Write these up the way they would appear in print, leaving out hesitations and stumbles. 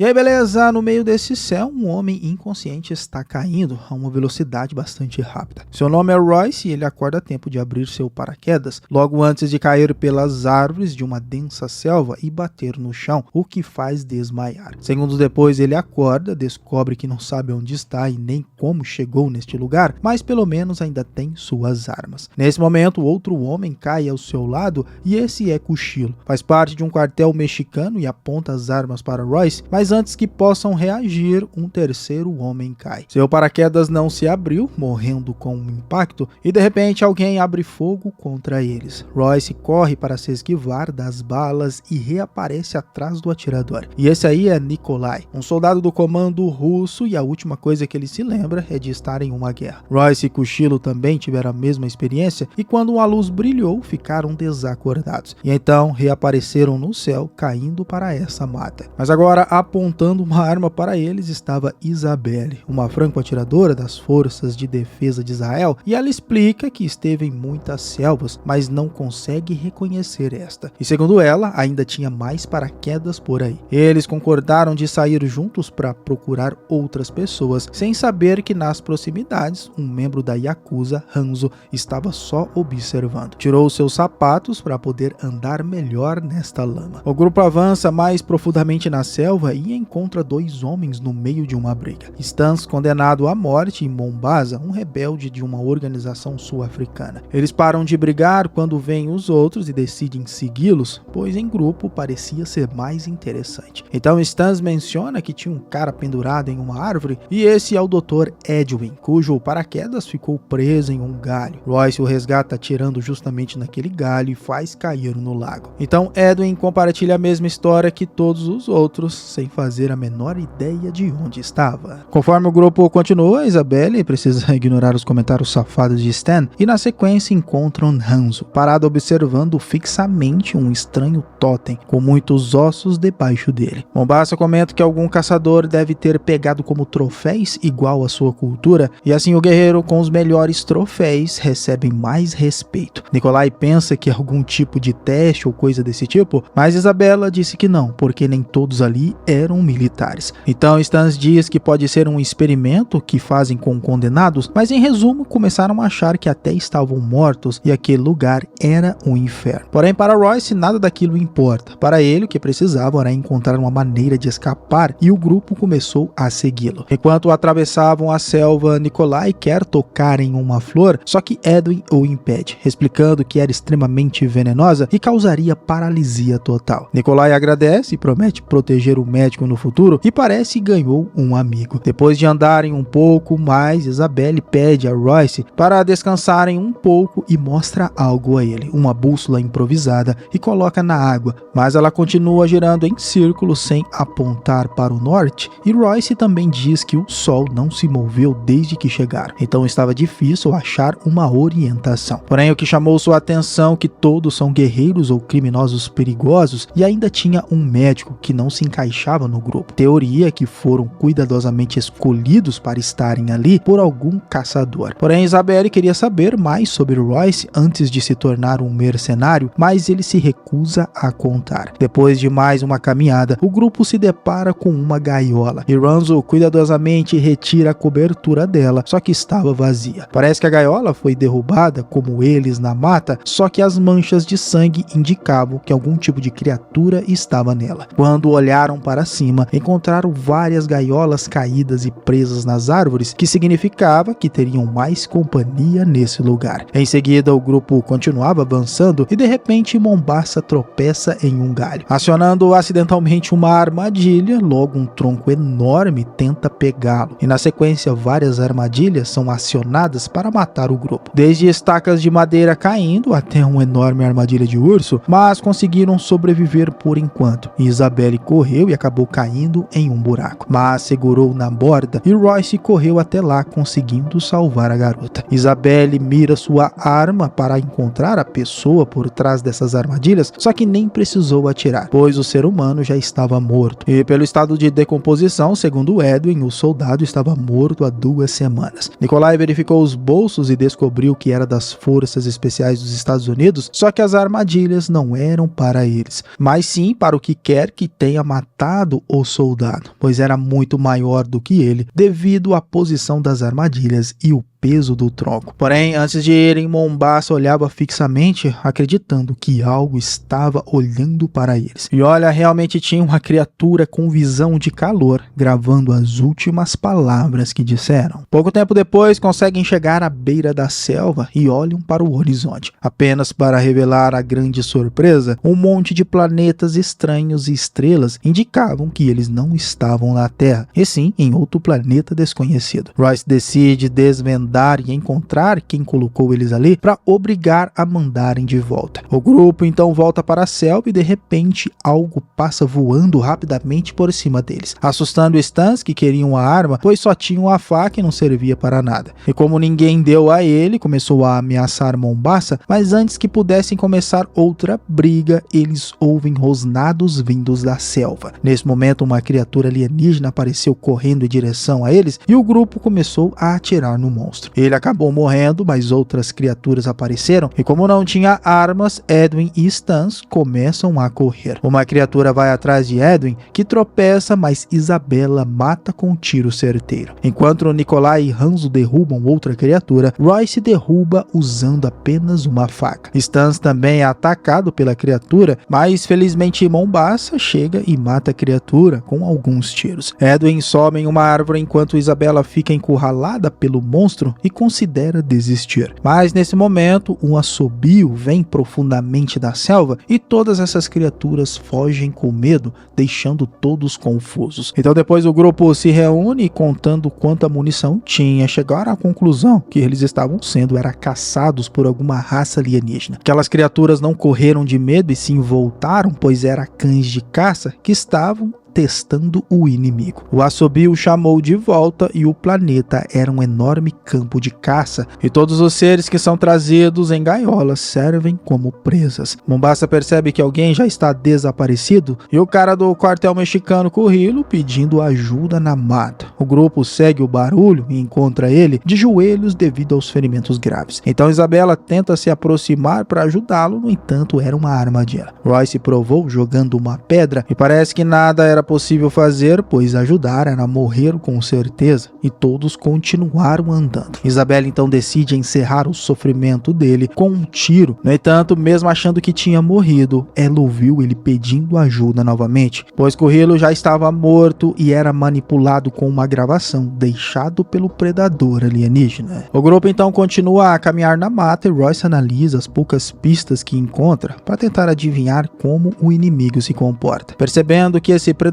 E aí, beleza? No meio desse céu, um homem inconsciente está caindo a uma velocidade bastante rápida. Seu nome é Royce e ele acorda a tempo de abrir seu paraquedas, logo antes de cair pelas árvores de uma densa selva e bater no chão, o que faz desmaiar. Segundos depois, ele acorda, descobre que não sabe onde está e nem como chegou neste lugar, mas pelo menos ainda tem suas armas. Nesse momento, outro homem cai ao seu lado e esse é Cuchillo. Faz parte de um quartel mexicano e aponta as armas para Royce, mas antes que possam reagir, um terceiro homem cai. Seu paraquedas não se abriu, morrendo com um impacto, e de repente alguém abre fogo contra eles. Royce corre para se esquivar das balas e reaparece atrás do atirador. E esse aí é Nikolai, um soldado do comando russo, e a última coisa que ele se lembra é de estar em uma guerra. Royce e Cuchillo também tiveram a mesma experiência e quando uma luz brilhou, ficaram desacordados. E então reapareceram no céu, caindo para essa mata. Mas agora, apontando uma arma para eles, estava Isabelle, uma franco-atiradora das forças de defesa de Israel, e ela explica que esteve em muitas selvas, mas não consegue reconhecer esta. E segundo ela, ainda tinha mais paraquedas por aí. Eles concordaram de sair juntos para procurar outras pessoas, sem saber que nas proximidades, um membro da Yakuza, Hanzo, estava só observando. Tirou seus sapatos para poder andar melhor nesta lama. O grupo avança mais profundamente na selva e encontra dois homens no meio de uma briga. Stans, condenado à morte, e Mombasa, um rebelde de uma organização sul-africana. Eles param de brigar quando veem os outros e decidem segui-los, pois em grupo parecia ser mais interessante. Então Stans menciona que tinha um cara pendurado em uma árvore e esse é o Dr. Edwin, cujo paraquedas ficou preso em um galho. Royce o resgata atirando justamente naquele galho e faz cair no lago. Então Edwin compartilha a mesma história que todos os outros, sem fazer a menor ideia de onde estava. Conforme o grupo continua, Isabelle precisa ignorar os comentários safados de Stan e na sequência encontram Hanzo, parado observando fixamente um estranho totem, com muitos ossos debaixo dele. Mombasa comenta que algum caçador deve ter pegado como troféus igual à sua cultura, e assim o guerreiro com os melhores troféus recebe mais respeito. Nikolai pensa que é algum tipo de teste ou coisa desse tipo, mas Isabela disse que não, porque nem todos ali eram militares. Então Stans diz que pode ser um experimento que fazem com condenados, mas em resumo começaram a achar que até estavam mortos e aquele lugar era um inferno. Porém para Royce nada daquilo importa. Para ele o que precisavam era encontrar uma maneira de escapar e o grupo começou a segui-lo. Enquanto atravessavam a selva, Nikolai quer tocar em uma flor, só que Edwin o impede, explicando que era extremamente venenosa e causaria paralisia total. Nikolai agradece e promete proteger o médico no futuro e parece que ganhou um amigo. Depois de andarem um pouco mais, Isabelle pede a Royce para descansarem um pouco e mostra algo a ele, uma bússola improvisada, e coloca na água, mas ela continua girando em círculo sem apontar para o norte, e Royce também diz que o sol não se moveu desde que chegaram, então estava difícil achar uma orientação. Porém o que chamou sua atenção é que todos são guerreiros ou criminosos perigosos e ainda tinha um médico que não se encaixava no grupo. Teoria que foram cuidadosamente escolhidos para estarem ali por algum caçador. Porém Isabelle queria saber mais sobre Royce antes de se tornar um mercenário, mas ele se recusa a contar. Depois de mais uma caminhada, o grupo se depara com uma gaiola e Hanzo cuidadosamente retira a cobertura dela, só que estava vazia. Parece que a gaiola foi derrubada como eles na mata, só que as manchas de sangue indicavam que algum tipo de criatura estava nela. Quando olharam para cima, encontraram várias gaiolas caídas e presas nas árvores, que significava que teriam mais companhia nesse lugar. Em seguida, o grupo continuava avançando e de repente Mombasa tropeça em um galho. Acionando acidentalmente uma armadilha, logo um tronco enorme tenta pegá-lo, e na sequência várias armadilhas são acionadas para matar o grupo. Desde estacas de madeira caindo até uma enorme armadilha de urso, mas conseguiram sobreviver por enquanto. E Isabelle correu e acabou caindo em um buraco, mas segurou na borda e Royce correu até lá conseguindo salvar a garota. Isabelle mira sua arma para encontrar a pessoa por trás dessas armadilhas, só que nem precisou atirar, pois o ser humano já estava morto. E pelo estado de decomposição, segundo Edwin, o soldado estava morto há 2 semanas. Nikolai verificou os bolsos e descobriu que era das forças especiais dos Estados Unidos, só que as armadilhas não eram para eles, mas sim para o que quer que tenha matado matado o soldado, pois era muito maior do que ele, devido à posição das armadilhas e o peso do tronco. Porém, antes de irem, Mombasa olhava fixamente, acreditando que algo estava olhando para eles. E olha, realmente tinha uma criatura com visão de calor, gravando as últimas palavras que disseram. Pouco tempo depois, conseguem chegar à beira da selva e olham para o horizonte. Apenas para revelar a grande surpresa, um monte de planetas estranhos e estrelas indicavam que eles não estavam na Terra, e sim em outro planeta desconhecido. Royce decide desvendar e encontrar quem colocou eles ali para obrigar a mandarem de volta. O grupo então volta para a selva e de repente algo passa voando rapidamente por cima deles, assustando os Stans que queriam a arma, pois só tinham a faca e não servia para nada. E como ninguém deu a ele, começou a ameaçar Mombasa, mas antes que pudessem começar outra briga, eles ouvem rosnados vindos da selva. Nesse momento, uma criatura alienígena apareceu correndo em direção a eles e o grupo começou a atirar no monstro. Ele acabou morrendo, mas outras criaturas apareceram e como não tinha armas, Edwin e Stans começam a correr. Uma criatura vai atrás de Edwin, que tropeça, mas Isabela mata com um tiro certeiro. Enquanto Nikolai e Hanzo derrubam outra criatura, Royce derruba usando apenas uma faca. Stans também é atacado pela criatura, mas felizmente Mombasa chega e mata a criatura com alguns tiros. Edwin sobe em uma árvore enquanto Isabela fica encurralada pelo monstro e considera desistir. Mas nesse momento, um assobio vem profundamente da selva e todas essas criaturas fogem com medo, deixando todos confusos. Então depois o grupo se reúne e, contando quanta munição tinha, chegaram à conclusão que eles estavam sendo caçados por alguma raça alienígena. Aquelas criaturas não correram de medo e sim voltaram, pois eram cães de caça que estavam testando o inimigo. O assobio chamou de volta e o planeta era um enorme campo de caça e todos os seres que são trazidos em gaiolas servem como presas. Mombasa percebe que alguém já está desaparecido e o cara do quartel mexicano Currilo pedindo ajuda na mata. O grupo segue o barulho e encontra ele de joelhos devido aos ferimentos graves. Então Isabela tenta se aproximar para ajudá-lo, no entanto era uma armadilha. Royce provou jogando uma pedra e parece que nada era possível fazer, pois ajudar era morrer com certeza, e todos continuaram andando. Isabela então decide encerrar o sofrimento dele com um tiro. No entanto, mesmo achando que tinha morrido, ela ouviu ele pedindo ajuda novamente, pois Currilo já estava morto e era manipulado com uma gravação deixado pelo predador alienígena. O grupo então continua a caminhar na mata e Royce analisa as poucas pistas que encontra para tentar adivinhar como o inimigo se comporta. Percebendo que esse predador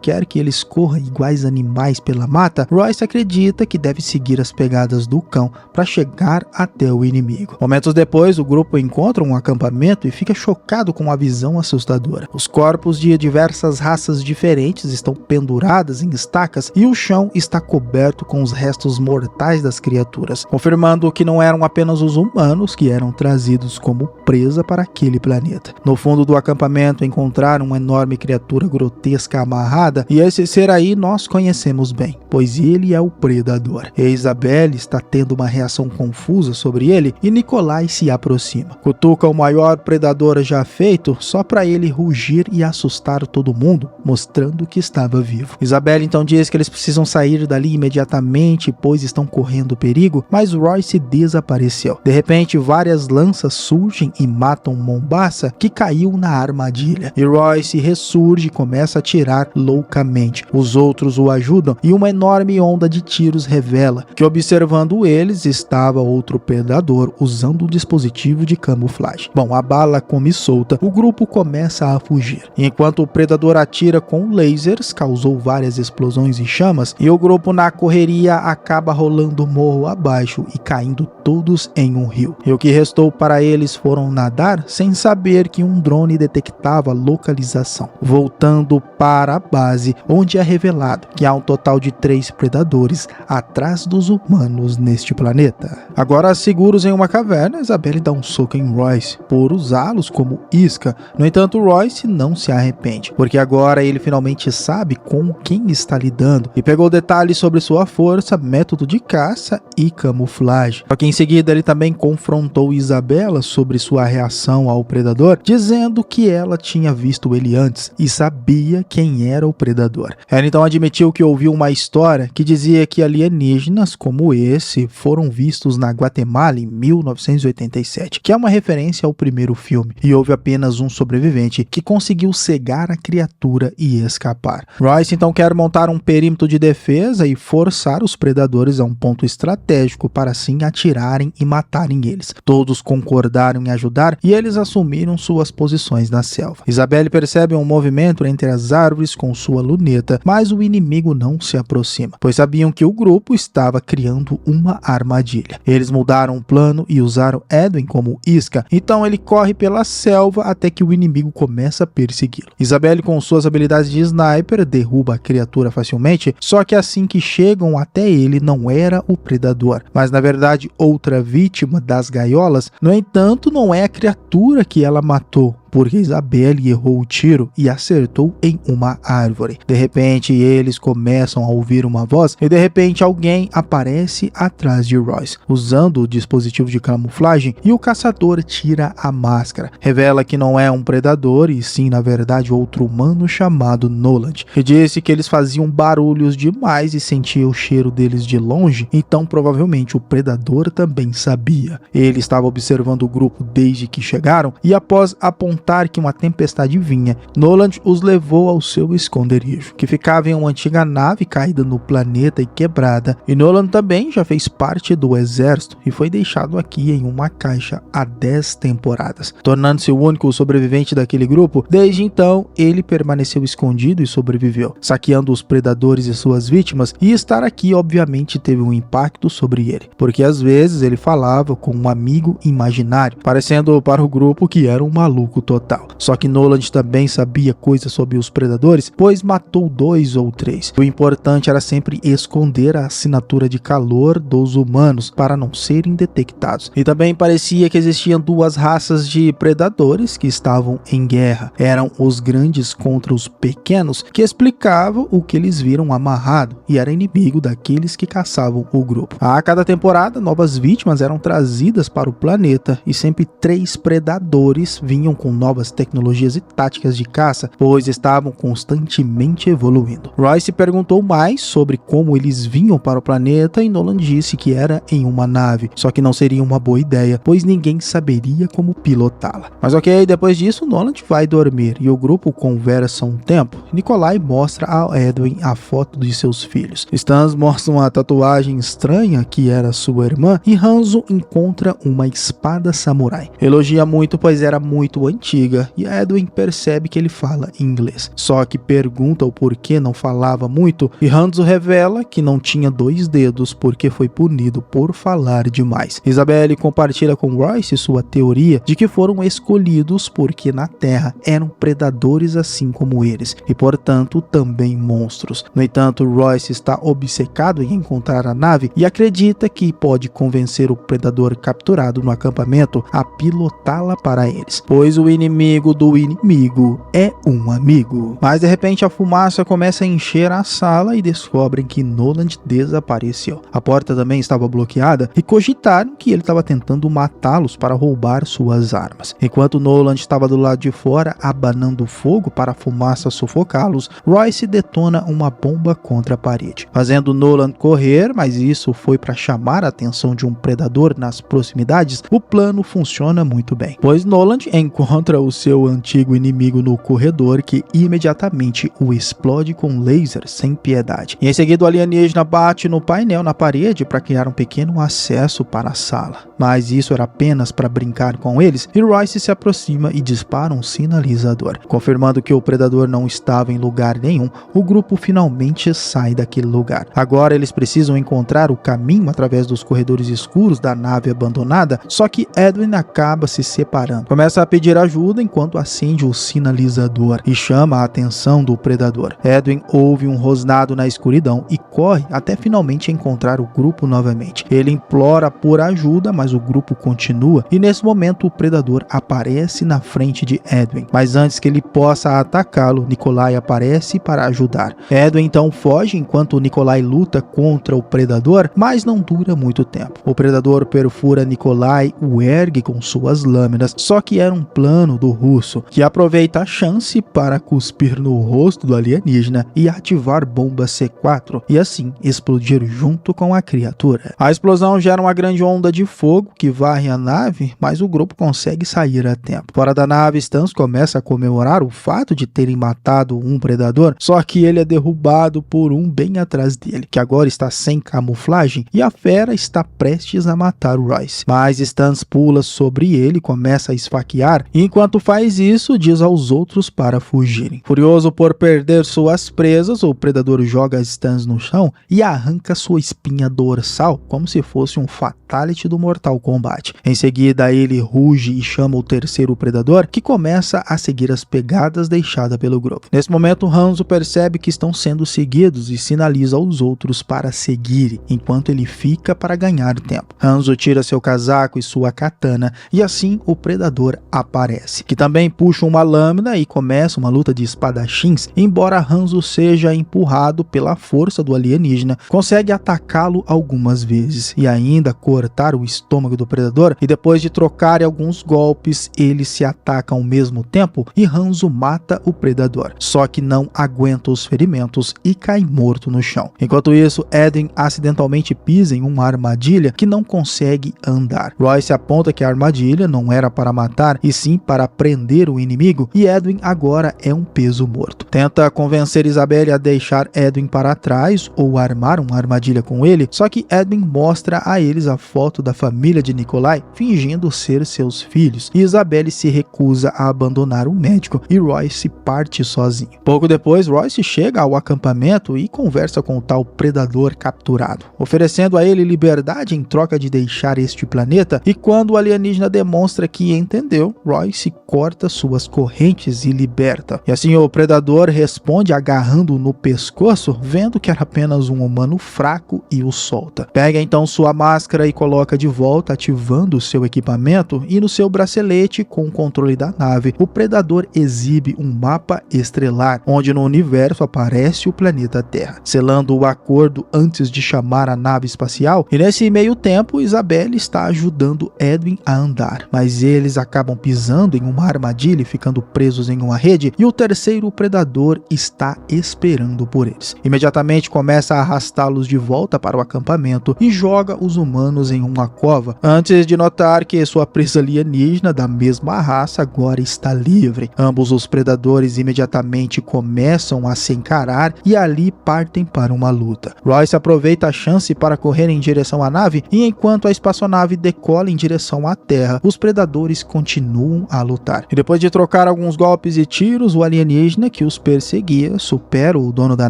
quer que eles corram iguais animais pela mata, Royce acredita que deve seguir as pegadas do cão para chegar até o inimigo. Momentos depois, o grupo encontra um acampamento e fica chocado com a visão assustadora. Os corpos de diversas raças diferentes estão penduradas em estacas e o chão está coberto com os restos mortais das criaturas, confirmando que não eram apenas os humanos que eram trazidos como presa para aquele planeta. No fundo do acampamento encontraram uma enorme criatura grotesca amarrada, e esse ser aí nós conhecemos bem, pois ele é o predador. E Isabelle está tendo uma reação confusa sobre ele e Nikolai se aproxima. Cutuca o maior predador já feito só para ele rugir e assustar todo mundo, mostrando que estava vivo. Isabelle então diz que eles precisam sair dali imediatamente, pois estão correndo perigo, mas Royce desapareceu. De repente, várias lanças surgem e matam Mombasa, que caiu na armadilha. E Royce ressurge e começa a atirar loucamente. Os outros o ajudam e uma enorme onda de tiros revela que, observando eles, estava outro predador usando um dispositivo de camuflagem. Bom, a bala come solta, o grupo começa a fugir. E enquanto o predador atira com lasers, causou várias explosões e chamas, e o grupo na correria acaba rolando o morro abaixo e caindo todos em um rio. E o que restou para eles foram nadar sem saber que um drone detectava a localização. Voltando para a base, onde é revelado que há um total de 3 predadores atrás dos humanos neste planeta. Agora, seguros em uma caverna, Isabelle dá um soco em Royce por usá-los como isca. No entanto, Royce não se arrepende, porque agora ele finalmente sabe com quem está lidando e pegou detalhes sobre sua força, método de caça e camuflagem. Só que em seguida ele também confrontou Isabela sobre sua reação ao predador, dizendo que ela tinha visto ele antes e sabia quem era o predador. Ela então admitiu que ouviu uma história que dizia que alienígenas como esse foram vistos na Guatemala em 1987, que é uma referência ao primeiro filme, e houve apenas um sobrevivente que conseguiu cegar a criatura e escapar. Royce então quer montar um perímetro de defesa e forçar os predadores a um ponto estratégico para assim atirarem e matarem eles. Todos concordaram em ajudar e eles assumiram suas posições na selva. Isabelle percebe um movimento entre as árvores com sua luneta, mas o inimigo não se aproxima, pois sabiam que o grupo estava criando uma armadilha. Eles mudaram o plano e usaram Edwin como isca, então ele corre pela selva até que o inimigo começa a persegui-lo. Isabelle, com suas habilidades de sniper, derruba a criatura facilmente, só que assim que chegam até ele não era o predador, mas na verdade outra vítima das gaiolas. No entanto, não é a criatura que ela matou, porque Isabelle errou o tiro e acertou em uma árvore. De repente, eles começam a ouvir uma voz e de repente alguém aparece atrás de Royce, usando o dispositivo de camuflagem, e o caçador tira a máscara. Revela que não é um predador e sim, na verdade, outro humano chamado Noland, que disse que eles faziam barulhos demais e sentia o cheiro deles de longe, então provavelmente o predador também sabia. Ele estava observando o grupo desde que chegaram e após apontar que uma tempestade vinha, Noland os levou ao seu esconderijo, que ficava em uma antiga nave caída no planeta e quebrada, e Noland também já fez parte do exército e foi deixado aqui em uma caixa há 10 temporadas, tornando-se o único sobrevivente daquele grupo. Desde então, ele permaneceu escondido e sobreviveu, saqueando os predadores e suas vítimas, e estar aqui obviamente teve um impacto sobre ele, porque às vezes ele falava com um amigo imaginário, parecendo para o grupo que era um maluco total. Só que Noland também sabia coisas sobre os predadores, pois matou 2 ou 3. O importante era sempre esconder a assinatura de calor dos humanos para não serem detectados. E também parecia que existiam 2 raças de predadores que estavam em guerra. Eram os grandes contra os pequenos, que explicavam o que eles viram amarrado, e era inimigo daqueles que caçavam o grupo. A cada temporada, novas vítimas eram trazidas para o planeta e sempre 3 predadores vinham com novas tecnologias e táticas de caça, pois estavam constantemente evoluindo. Royce perguntou mais sobre como eles vinham para o planeta e Noland disse que era em uma nave, só que não seria uma boa ideia, pois ninguém saberia como pilotá-la. Mas ok, depois disso Noland vai dormir e o grupo conversa um tempo. Nikolai mostra a Edwin a foto de seus filhos. Stans mostra uma tatuagem estranha que era sua irmã e Hanzo encontra uma espada samurai. Elogia muito, pois era muito antiga, e Edwin percebe que ele fala inglês, só que pergunta o porquê não falava muito, e Hanzo revela que não tinha 2 dedos porque foi punido por falar demais. Isabelle compartilha com Royce sua teoria de que foram escolhidos porque na Terra eram predadores assim como eles, e portanto também monstros. No entanto, Royce está obcecado em encontrar a nave e acredita que pode convencer o predador capturado no acampamento a pilotá-la para eles, pois o inimigo do inimigo é um amigo. Mas de repente a fumaça começa a encher a sala e descobrem que Noland desapareceu. A porta também estava bloqueada e cogitaram que ele estava tentando matá-los para roubar suas armas. Enquanto Noland estava do lado de fora abanando fogo para a fumaça sufocá-los, Royce detona uma bomba contra a parede, fazendo Noland correr, mas isso foi para chamar a atenção de um predador nas proximidades. O plano funciona muito bem, pois Noland encontra o seu antigo inimigo no corredor, que imediatamente o explode com laser sem piedade. E em seguida o alienígena bate no painel na parede para criar um pequeno acesso para a sala. Mas isso era apenas para brincar com eles, e Royce se aproxima e dispara um sinalizador. Confirmando que o predador não estava em lugar nenhum, o grupo finalmente sai daquele lugar. Agora eles precisam encontrar o caminho através dos corredores escuros da nave abandonada, só que Edwin acaba se separando. Começa a pedir ajuda ajuda enquanto acende o sinalizador e chama a atenção do predador. Edwin ouve um rosnado na escuridão e corre até finalmente encontrar o grupo novamente. Ele implora por ajuda, mas o grupo continua e nesse momento o predador aparece na frente de Edwin. Mas antes que ele possa atacá-lo, Nikolai aparece para ajudar. Edwin então foge enquanto Nikolai luta contra o predador, mas não dura muito tempo. O predador perfura Nikolai, o ergue com suas lâminas, só que era um plano do russo, que aproveita a chance para cuspir no rosto do alienígena e ativar bomba C4 e assim explodir junto com a criatura. A explosão gera uma grande onda de fogo que varre a nave, mas o grupo consegue sair a tempo. Fora da nave, Stans começa a comemorar o fato de terem matado um predador, só que ele é derrubado por um bem atrás dele, que agora está sem camuflagem e a fera está prestes a matar Royce. Mas Stans pula sobre ele e começa a esfaquear, e enquanto faz isso, diz aos outros para fugirem. Furioso por perder suas presas, o predador joga Stans no chão e arranca sua espinha dorsal como se fosse um fatality do Mortal Kombat. Em seguida, ele ruge e chama o terceiro predador, que começa a seguir as pegadas deixadas pelo grupo. Nesse momento, Hanzo percebe que estão sendo seguidos e sinaliza aos outros para seguirem, enquanto ele fica para ganhar tempo. Hanzo tira seu casaco e sua katana, e assim o predador aparece, que também puxa uma lâmina e começa uma luta de espadachins. Embora Hanzo seja empurrado pela força do alienígena, consegue atacá-lo algumas vezes e ainda cortar o estômago do predador, e depois de trocar alguns golpes, eles se atacam ao mesmo tempo e Hanzo mata o predador, só que não aguenta os ferimentos e cai morto no chão. Enquanto isso, Edwin acidentalmente pisa em uma armadilha que não consegue andar. Royce aponta que a armadilha não era para matar, e sim para prender o inimigo, e Edwin agora é um peso morto. Tenta convencer Isabelle a deixar Edwin para trás ou armar uma armadilha com ele, só que Edwin mostra a eles a foto da família de Nikolai fingindo ser seus filhos, e Isabelle se recusa a abandonar o médico e Royce parte sozinho. Pouco depois, Royce chega ao acampamento e conversa com o tal predador capturado, oferecendo a ele liberdade em troca de deixar este planeta, e quando o alienígena demonstra que entendeu, Royce corta suas correntes e liberta. E assim o predador responde agarrando-o no pescoço, vendo que era apenas um humano fraco, e o solta. Pega então sua máscara e coloca de volta, ativando seu equipamento, e no seu bracelete com o controle da nave, o predador exibe um mapa estrelar, onde no universo aparece o planeta Terra, selando o acordo antes de chamar a nave espacial. E nesse meio tempo, Isabelle está ajudando Edwin a andar, mas eles acabam pisando em uma armadilha e ficando presos em uma rede, e o terceiro predador está esperando por eles. Imediatamente começa a arrastá-los de volta para o acampamento e joga os humanos em uma cova, antes de notar que sua presa alienígena da mesma raça agora está livre. Ambos os predadores imediatamente começam a se encarar e ali partem para uma luta. Royce aproveita a chance para correr em direção à nave, e enquanto a espaçonave decola em direção à Terra, os predadores continuam a lutar. E depois de trocar alguns golpes e tiros, o alienígena que os perseguia supera o dono da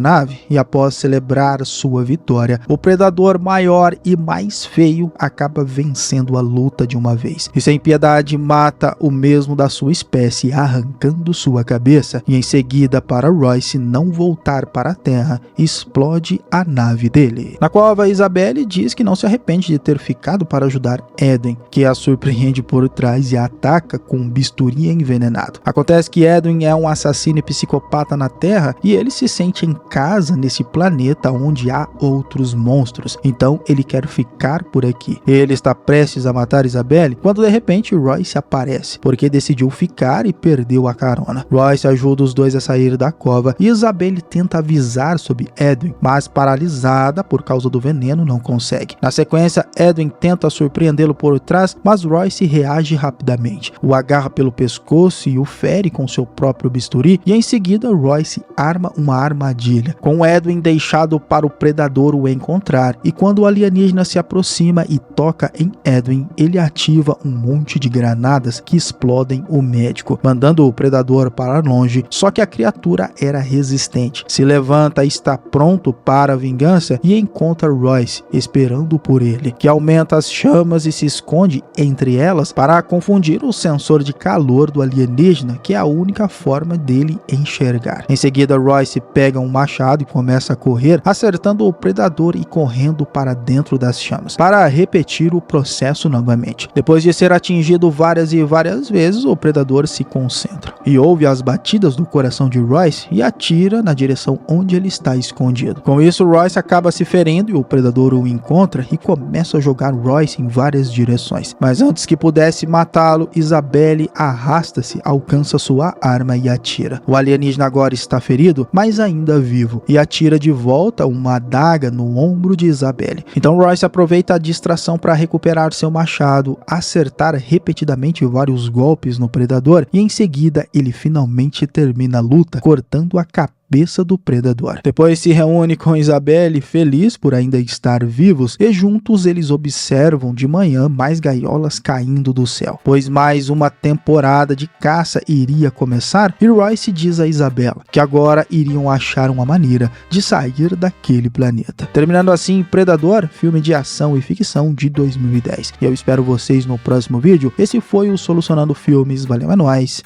nave, e após celebrar sua vitória, o predador maior e mais feio acaba vencendo a luta de uma vez, e sem piedade mata o mesmo da sua espécie, arrancando sua cabeça, e em seguida, para Royce não voltar para a Terra, explode a nave dele. Na cova, Isabelle diz que não se arrepende de ter ficado para ajudar Edwin, que a surpreende por trás e a ataca com um bisturi envenenado. Acontece que Edwin é um assassino e psicopata na Terra, e ele se sente em casa nesse planeta onde há outros monstros, então ele quer ficar por aqui. Ele está prestes a matar Isabelle quando de repente Royce aparece, porque decidiu ficar e perdeu a carona. Royce ajuda os dois a sair da cova e Isabelle tenta avisar sobre Edwin, mas paralisada por causa do veneno não consegue. Na sequência, Edwin tenta surpreendê-lo por trás, mas Royce reage rapidamente, o agarra pelo pescoço e o fere com seu próprio bisturi, e em seguida Royce arma uma armadilha, com Edwin deixado para o predador o encontrar, e quando o alienígena se aproxima e toca em Edwin, ele ativa um monte de granadas que explodem o médico, mandando o predador para longe, só que a criatura era resistente, se levanta e está pronto para a vingança e encontra Royce esperando por ele, que aumenta as chamas e se esconde entre elas para confundir o sensor de calor do alienígena, que é a única forma dele enxergar. Em seguida, Royce pega um machado e começa a correr, acertando o predador e correndo para dentro das chamas, para repetir o processo novamente. Depois de ser atingido várias e várias vezes, o predador se concentra e ouve as batidas do coração de Royce e atira na direção onde ele está escondido. Com isso, Royce acaba se ferindo e o predador o encontra e começa a jogar Royce em várias direções. Mas antes que pudesse matá-lo, Isabelle arrasta-se, alcança sua arma e atira. O alienígena agora está ferido, mas ainda vivo, e atira de volta uma adaga no ombro de Isabelle. Então Royce aproveita a distração para recuperar seu machado, acertar repetidamente vários golpes no predador e em seguida ele finalmente termina a luta, cortando a cabeça do predador. Depois se reúne com Isabelle, feliz por ainda estar vivos, e juntos eles observam de manhã mais gaiolas caindo do céu, pois mais uma temporada de caça iria começar, e Royce diz a Isabella que agora iriam achar uma maneira de sair daquele planeta. Terminando assim Predador, filme de ação e ficção de 2010. E eu espero vocês no próximo vídeo. Esse foi o Solucionando Filmes. Valeu, é nóis.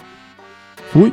Fui!